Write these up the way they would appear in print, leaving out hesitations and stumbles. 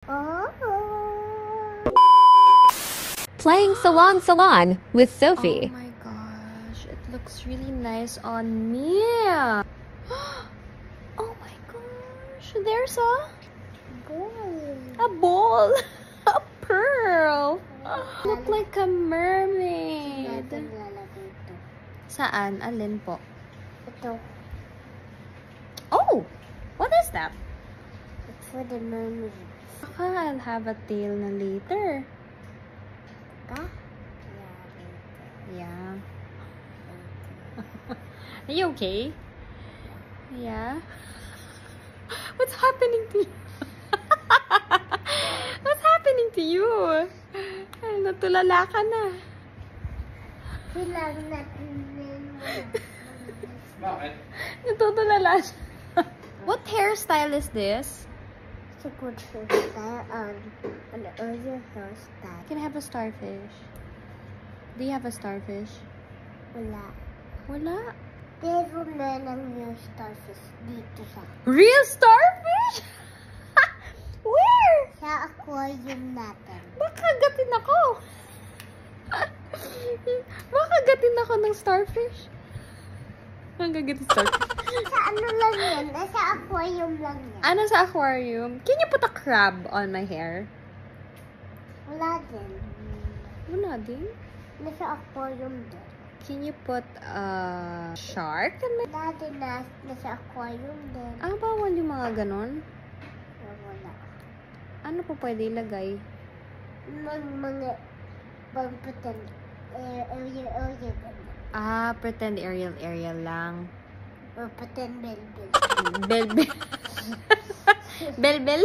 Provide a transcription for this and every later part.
Oh. Playing Salon Salon with Sophie. Oh my gosh, it looks really nice on me. Oh my gosh, there's a ball, a pearl. Look like a mermaid. Saan? Alin po? Ito. Oh, what is that? It's for the mermaid. I'll have a tail na later. Ka? Yeah. Are you okay? Yeah. What's happening to you? What's happening to you? Ay, natulala ka na. Kailangan natin Bakit? Natutulala siya. What hairstyle is this? It's a good hairstyle an earlier hairstyle. Can I have a starfish? Do you have a starfish? Wala. Wala. Pero meron yung starfish dito sa Real starfish? Where? sa aquarium natin. Baka gatin ako. Baka gatin ako ng starfish. Ang gagatin starfish. Sa ano lang yan? Nasa aquarium lang yan. Ano sa aquarium? Can you put a crab on my hair? Wala din. Wala din. Nasa aquarium din. Can you put a shark on my... Wala din nasa aquarium din. Ah, bawal yung mga ganon? Wala. Ano po pwede ilagay? Mga pang-pretend area ganyan. Ah, pretend Ariel lang. Or pretend Belbel. Belbel. Belbel?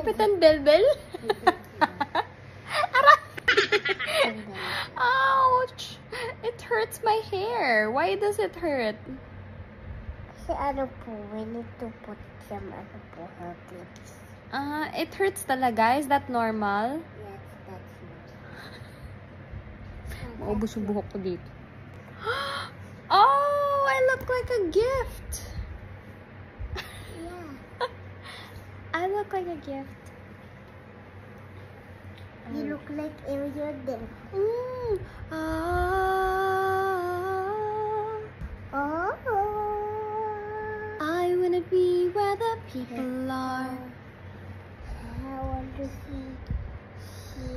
Pretend Belbel? Ouch! It hurts my hair. Why does it hurt? Kasi ano po, we need to put some ano po, hair clips. Ah, it hurts talaga. Is that normal? Yes, that's it. Maubos yung buhok ko dito. Oh, I look like a gift. Yeah. I look like a gift. You look like Ariel din. Oh. I wanna be where the people are. I want to see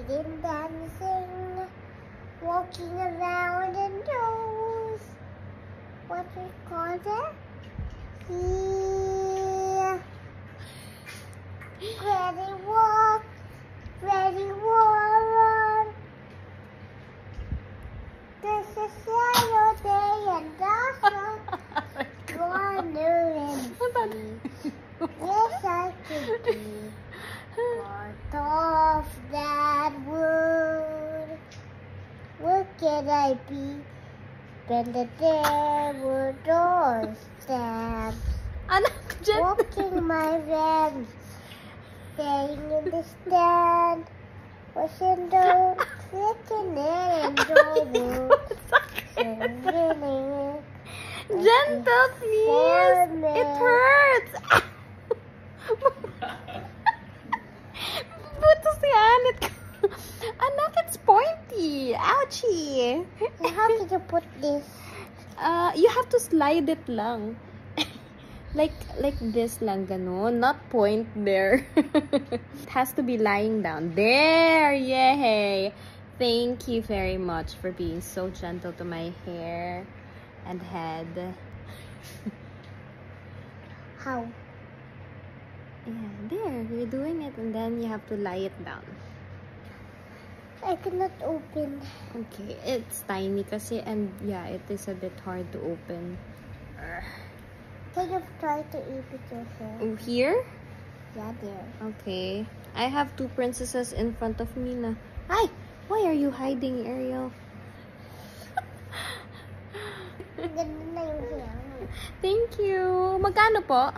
hidden dancing, walking around indoors. What we call that? Yeah. Ready walk, ready run. This is Saturday and also wandering. Yes, I could be part of that world. Where can I be when the devil doorsteps? Anak, dyan. Walking my van, staying in the stand, washing the sitting in the wood, singing. Gentle, please. It hurts. Butos yan. Anak, it's pointy. Ouchie. How did you put this? You have to slide it lang. like this lang, ganon. Not point there. It has to be lying down. There, yay. Thank you very much for being so gentle to my hair and head. How? Yeah, there. You're doing it and then you have to lie it down. I cannot open. Okay, it's tiny kasi and yeah, it is a bit hard to open. Can you try to eat with your hair? Oh, here? Yeah, there. Okay. I have two princesses in front of me na. Ay! Why are you hiding, Ariel? Ganda na yung hair. Thank you. Magkano po?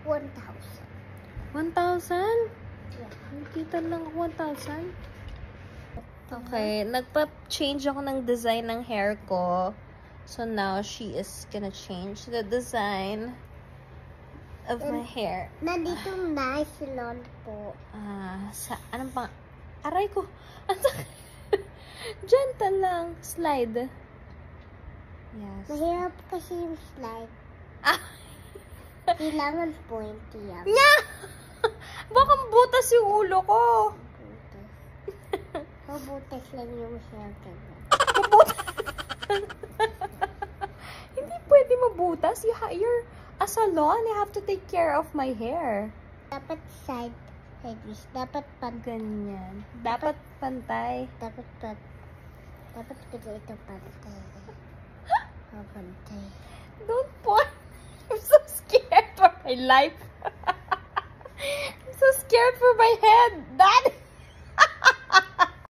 1,000. 1,000? Yeah. Nakita lang 1,000. Okay. Nagpa-change ako ng design ng hair ko. So now she is gonna change the design. of my hair. Nandito na salon po. Anong pang... Aray ko. Ang sakit. Gentle lang. Slide. Yes. Mahirap kasi yung slide. Kailangan pointy yan. Nya! Baka butas yung ulo ko. Mabutas lang yung hair ko. Hindi pwede mabutas. You're a salon. You have to take care of my hair. Dapat sideways. Dapat Ganyan. Dapat pantay. Dapat pwede ito pantay. Pantay. Don't point. I'm so scared for my life. I'm so scared for my head. Dad!